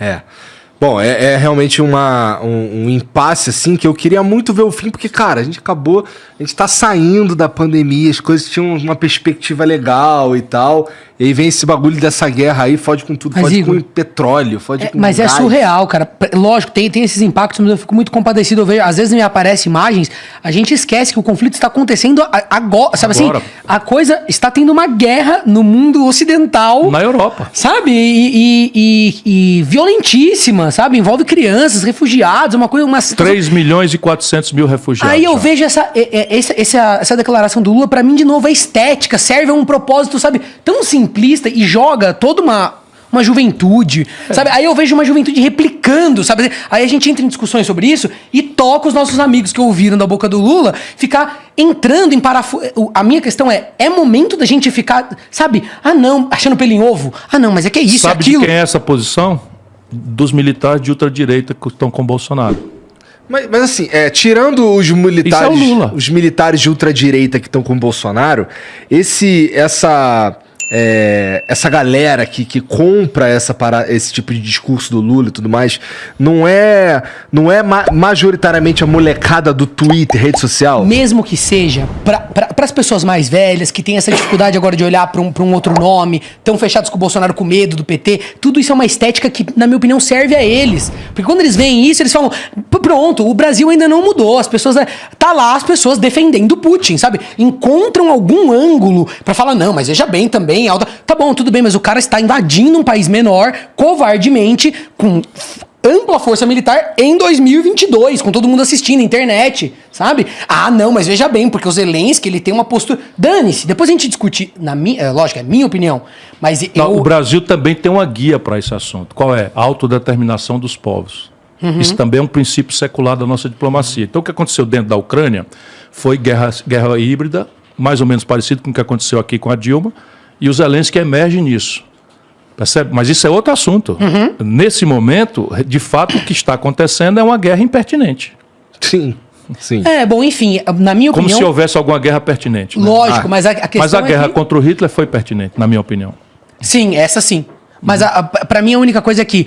É. Bom, é realmente um impasse, assim, que eu queria muito ver o fim, porque, cara, a gente tá saindo da pandemia, as coisas tinham uma perspectiva legal e tal, e aí vem esse bagulho dessa guerra aí, fode com tudo, mas, fode Igor, com petróleo, fode com mas gás. é surreal, cara. Lógico, tem esses impactos, mas eu fico muito compadecido. Eu vejo, às vezes me aparecem imagens, a gente esquece que o conflito está acontecendo agora, sabe assim? A coisa está tendo uma guerra no mundo ocidental. Na Europa. Sabe? E violentíssima, sabe? Envolve crianças, refugiados, uma coisa... 3 milhões e 400 mil refugiados. Aí eu vejo essa declaração do Lula, pra mim, de novo, é estética, serve a um propósito, sabe? Tão simplista e joga toda uma juventude, sabe? Aí eu vejo uma juventude replicando, sabe? Aí a gente entra em discussões sobre isso e toca os nossos amigos que ouviram da boca do Lula ficar entrando em parafuso. A minha questão é momento da gente ficar, sabe? Ah, não, achando pelo em ovo. Ah, não, mas é que é isso, sabe aquilo. De quem é essa posição? Dos militares de ultradireita que estão com o Bolsonaro. Mas assim, tirando os militares de ultradireita que estão com o Bolsonaro, essa galera que compra esse tipo de discurso do Lula e tudo mais, não é majoritariamente a molecada do Twitter, rede social? Mesmo que seja, para as pessoas mais velhas, que têm essa dificuldade agora de olhar para um outro nome, estão fechados com o Bolsonaro com medo do PT, tudo isso é uma estética que, na minha opinião, serve a eles. Porque quando eles veem isso, eles falam, pronto, o Brasil ainda não mudou, as pessoas... Tá lá as pessoas defendendo o Putin, sabe? Encontram algum ângulo para falar, não, mas veja bem também, tá bom, tudo bem, mas o cara está invadindo um país menor, covardemente, com ampla força militar em 2022, com todo mundo assistindo, internet, sabe? Ah, não, mas veja bem, porque o Zelensky, ele tem uma postura... Dane-se, depois a gente discute, lógico, é minha opinião, mas o Brasil também tem uma guia para esse assunto. Qual é? A autodeterminação dos povos. Uhum. Isso também é um princípio secular da nossa diplomacia. Então, o que aconteceu dentro da Ucrânia foi guerra híbrida, mais ou menos parecido com o que aconteceu aqui com a Dilma, e o Zelensky emerge nisso. Percebe? Mas isso é outro assunto. Uhum. Nesse momento, de fato, o que está acontecendo é uma guerra impertinente. Sim. Bom, enfim, na minha opinião... Como se houvesse alguma guerra pertinente. Né? Lógico, mas a questão Mas a guerra contra o Hitler foi pertinente, na minha opinião. Sim, essa sim. Mas pra mim a única coisa é que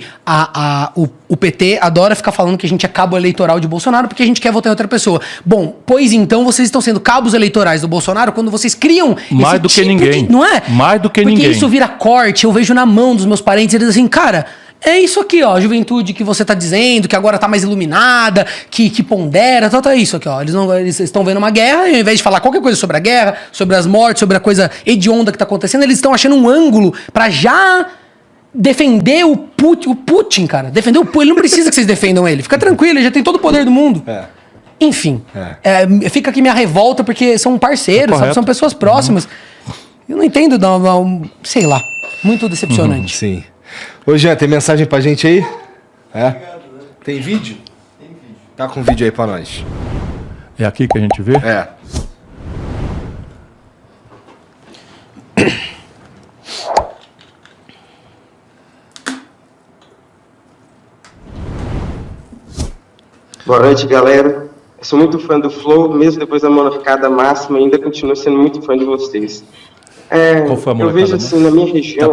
o PT adora ficar falando que a gente é cabo eleitoral de Bolsonaro porque a gente quer votar em outra pessoa. Bom, pois então vocês estão sendo cabos eleitorais do Bolsonaro quando vocês criam mais do que ninguém. Não é? Mais do que porque ninguém. Porque isso vira corte, eu vejo na mão dos meus parentes, eles assim, cara... É isso aqui, ó, a juventude que você tá dizendo, que agora tá mais iluminada, que pondera, tá isso aqui, ó. Eles estão vendo uma guerra e ao invés de falar qualquer coisa sobre a guerra, sobre as mortes, sobre a coisa hedionda que tá acontecendo, eles estão achando um ângulo pra já defender o Putin, cara. Defender o Putin, ele não precisa que vocês defendam ele. Fica tranquilo, ele já tem todo o poder do mundo. Enfim, fica aqui minha revolta porque são parceiros, sabe? São pessoas próximas. Eu não entendo, sei lá, muito decepcionante. Sim. Ô, Jean, tem mensagem pra gente aí? Tem vídeo? Tem vídeo. Tá com vídeo aí pra nós. É aqui que a gente vê? Boa noite, galera. Eu sou muito fã do Flow, mesmo depois da monarcada máxima, ainda continuo sendo muito fã de vocês. Qual foi a monarcada? Eu vejo assim, na minha região,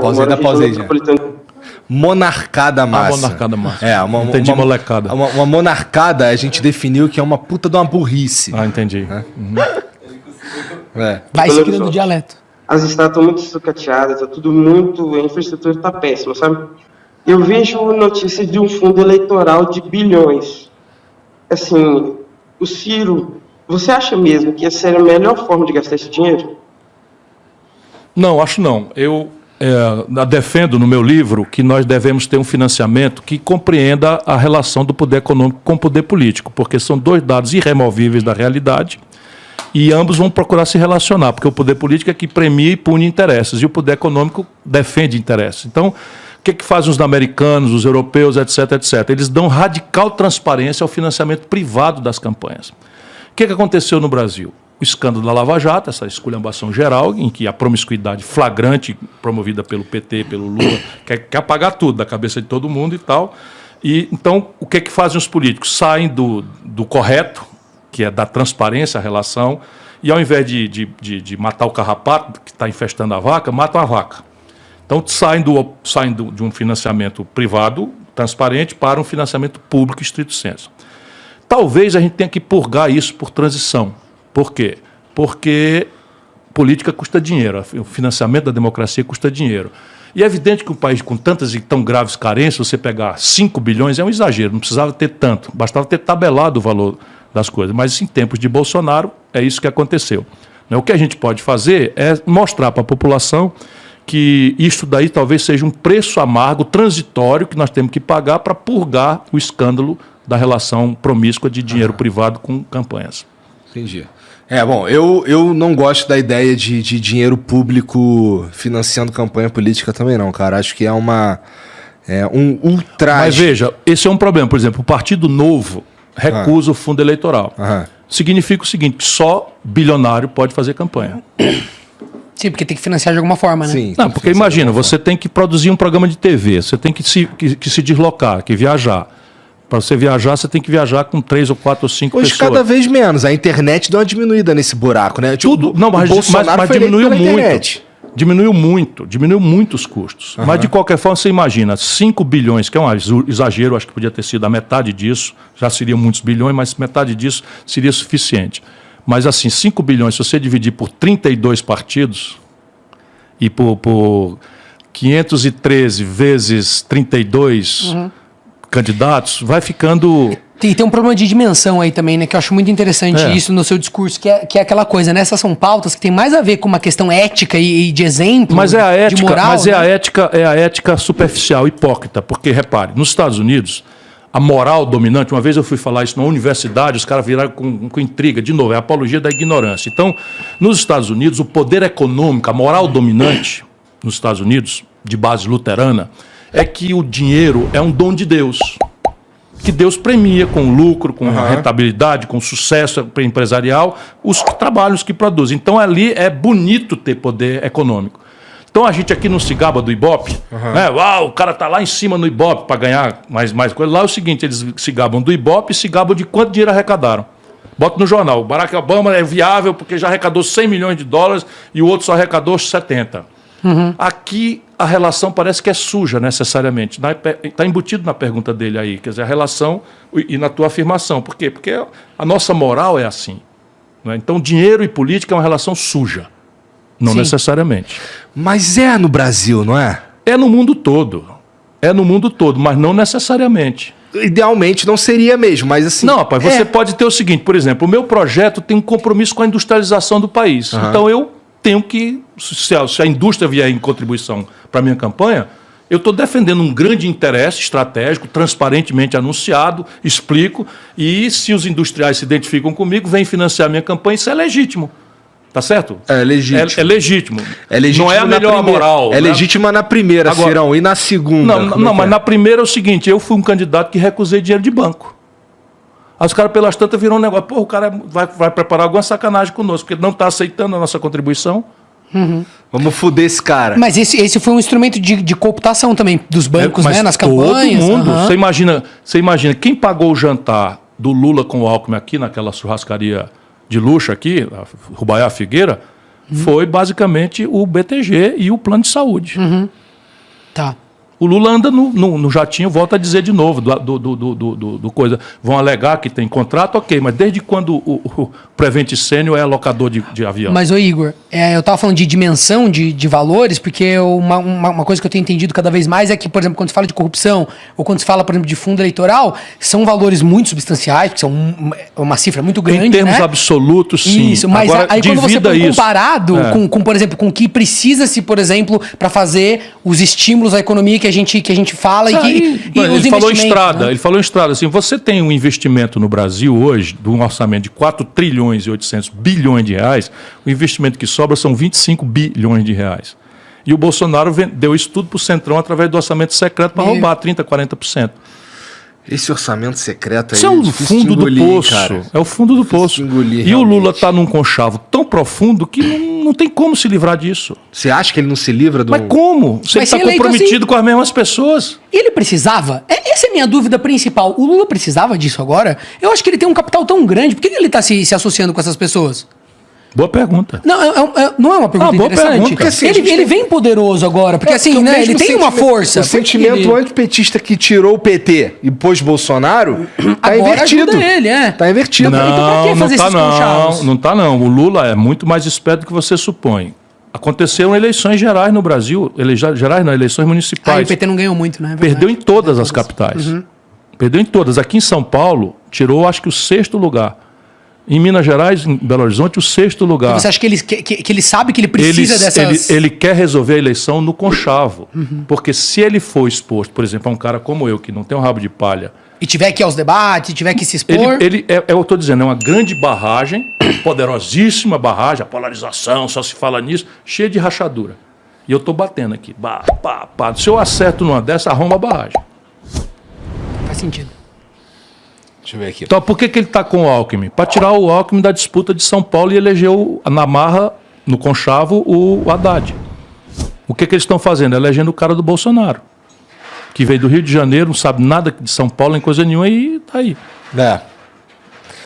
monarcada máxima. Monarcada máxima. Entendi, molecada. Uma monarcada, a gente definiu que é uma puta de uma burrice. Entendi. Vai se criando dialeto. As estradas estão muito sucateadas, a infraestrutura está péssima, sabe? Eu vejo notícias de um fundo eleitoral de bilhões. Assim, o Ciro, você acha mesmo que essa seria a melhor forma de gastar esse dinheiro? Não, acho não. Eu defendo no meu livro que nós devemos ter um financiamento que compreenda a relação do poder econômico com o poder político, porque são dois dados irremovíveis da realidade e ambos vão procurar se relacionar, porque o poder político é que premia e pune interesses e o poder econômico defende interesses. Então, o que fazem os americanos, os europeus, etc., etc.? Eles dão radical transparência ao financiamento privado das campanhas. O que aconteceu no Brasil? O escândalo da Lava Jato, essa esculhambação geral, em que a promiscuidade flagrante promovida pelo PT, pelo Lula, quer apagar tudo da cabeça de todo mundo e tal. E, então, o que fazem os políticos? Saem do correto, que é da transparência, a relação, e ao invés de matar o carrapato que está infestando a vaca, matam a vaca. Então, saem de um financiamento privado, transparente, para um financiamento público estrito sensu. Talvez a gente tenha que purgar isso por transição. Por quê? Porque política custa dinheiro, o financiamento da democracia custa dinheiro. E é evidente que um país com tantas e tão graves carências, você pegar 5 bilhões é um exagero, não precisava ter tanto, bastava ter tabelado o valor das coisas. Mas em tempos de Bolsonaro, é isso que aconteceu. O que a gente pode fazer é mostrar para a população que isso daí talvez seja um preço amargo, transitório, que nós temos que pagar para purgar o escândalo da relação promíscua de dinheiro privado com campanhas. Entendi. Bom, eu não gosto da ideia de dinheiro público financiando campanha política também não, cara. Acho que é um ultraje. Mas veja, esse é um problema. Por exemplo, o Partido Novo recusa o fundo eleitoral. Significa o seguinte, que só bilionário pode fazer campanha. Sim, porque tem que financiar de alguma forma, né? Sim. Não, porque imagina, você tem que produzir um programa de TV, você tem que se deslocar, que viajar. Para você viajar, você tem que viajar com 3 ou 4 ou 5 Hoje pessoas. cada vez menos. A internet deu uma diminuída nesse buraco, né? Tudo, não, mas diminuiu muito. Diminuiu muito os custos. Mas, de qualquer forma, você imagina, 5 bilhões, que é um exagero, acho que podia ter sido a metade disso, já seriam muitos bilhões, mas metade disso seria suficiente. Mas, assim, 5 bilhões, se você dividir por 32 partidos e por 513 vezes 32 candidatos, vai ficando... E tem um problema de dimensão aí também, né? Que eu acho muito interessante isso no seu discurso, que é aquela coisa, né? Essas são pautas que tem mais a ver com uma questão ética e de exemplo, mas é a ética, de moral, mas né? é a ética superficial, hipócrita, porque, repare, nos Estados Unidos, a moral dominante, uma vez eu fui falar isso na universidade, os caras viraram com intriga, de novo, é a apologia da ignorância. Então, nos Estados Unidos, o poder econômico, a moral dominante nos Estados Unidos, de base luterana, é que o dinheiro é um dom de Deus, que Deus premia com lucro, com rentabilidade, com sucesso empresarial, os trabalhos que produzem. Então, ali é bonito ter poder econômico. Então, a gente aqui não se gaba do Ibope, né? Uau, o cara tá lá em cima no Ibope para ganhar mais coisa. Lá é o seguinte, eles se gabam do Ibope e se gabam de quanto dinheiro arrecadaram. Bota no jornal, o Barack Obama é viável porque já arrecadou 100 milhões de dólares e o outro só arrecadou 70. Aqui a relação parece que é suja necessariamente. Está embutido na pergunta dele aí, quer dizer, a relação e na tua afirmação. Por quê? Porque a nossa moral é assim. Não é? Então, dinheiro e política é uma relação suja. Não necessariamente. Mas é no Brasil, não é? É no mundo todo. É no mundo todo, mas não necessariamente. Idealmente não seria mesmo, mas assim... Não, rapaz, você pode ter o seguinte, por exemplo, o meu projeto tem um compromisso com a industrialização do país. Então, eu tenho que, se a indústria vier em contribuição para a minha campanha, eu estou defendendo um grande interesse estratégico, transparentemente anunciado, explico, e se os industriais se identificam comigo, vêm financiar a minha campanha, isso é legítimo. Tá certo? É legítimo. É legítimo. É legítimo. Não é a melhor moral. É legítima na primeira, agora, Cirão, e na segunda. Não, mas na primeira é o seguinte, eu fui um candidato que recusei dinheiro de banco. Aí os caras, pelas tantas, viram um negócio. Pô, o cara vai preparar alguma sacanagem conosco, porque não está aceitando a nossa contribuição. Vamos foder esse cara. Mas esse foi um instrumento de cooptação também dos bancos, né? Nas campanhas. Todo mundo. Você imagina, quem pagou o jantar do Lula com o Alckmin aqui, naquela churrascaria de luxo aqui, a Rubaiá Figueira, foi basicamente o BTG e o plano de saúde. Tá. O Lula anda no jatinho, volta a dizer de novo, do coisa. Vão alegar que tem contrato, ok, mas desde quando o Prevent Senior é locador de avião? Mas, ô Igor, eu tava falando de dimensão de valores, porque uma coisa que eu tenho entendido cada vez mais é que, por exemplo, quando se fala de corrupção, ou quando se fala, por exemplo, de fundo eleitoral, são valores muito substanciais, porque são uma cifra muito grande, em termos né? absolutos, sim. Isso, mas agora, aí quando você põe comparado com, por exemplo, com o que precisa-se, por exemplo, para fazer os estímulos à economia que a gente fala ele falou estrada, né? Ele falou estrada, assim, você tem um investimento no Brasil hoje, de um orçamento de 4 trilhões e 800 bilhões de reais, o investimento que sobra são 25 bilhões de reais. E o Bolsonaro deu isso tudo para o Centrão através do orçamento secreto para roubar 30%, 40%. Esse orçamento secreto aí... Isso é o fundo do poço. Cara. É o fundo do poço. Engolir, e o Lula está num conchavo tão profundo que não tem como se livrar disso. Você acha que ele não se livra do... Mas como? Se ele está comprometido com as mesmas pessoas. Ele precisava? Essa é a minha dúvida principal. O Lula precisava disso agora? Eu acho que ele tem um capital tão grande. Por que ele está se associando com essas pessoas? Boa pergunta. Não, não é uma pergunta boa interessante? pergunta. Porque, assim, Porque, assim, ele vem poderoso agora, porque assim, né, ele tem uma força. O sentimento antipetista que tirou o PT e pôs Bolsonaro tá Agora invertido. ajuda ele, é. Tá invertido. Não, Então pra que fazer não tá esses conchavos? não tá não. O Lula é muito mais esperto do que você supõe. Aconteceram eleições gerais no Brasil, eleições municipais. Aí o PT não ganhou muito, né? É Perdeu em todas as capitais. Perdeu em todas. Aqui em São Paulo, tirou acho que o 6º lugar. Em Minas Gerais, em Belo Horizonte, o 6º lugar. Você acha que ele sabe que ele precisa dessas... Ele quer resolver a eleição no conchavo. Porque se ele for exposto, por exemplo, a um cara como eu, que não tem um rabo de palha... E tiver que ir aos debates, tiver que se expor... eu estou dizendo, é uma grande barragem, poderosíssima barragem, a polarização, só se fala nisso, cheia de rachadura. E eu estou batendo aqui. Se eu acerto numa dessa, arruma a barragem. Faz sentido. Deixa eu ver aqui. Então, por que ele está com o Alckmin? Para tirar o Alckmin da disputa de São Paulo e elegeu na marra, no conchavo, o Haddad. O que eles estão fazendo? Elegendo o cara do Bolsonaro, que veio do Rio de Janeiro, não sabe nada de São Paulo, nem coisa nenhuma, e está aí. É.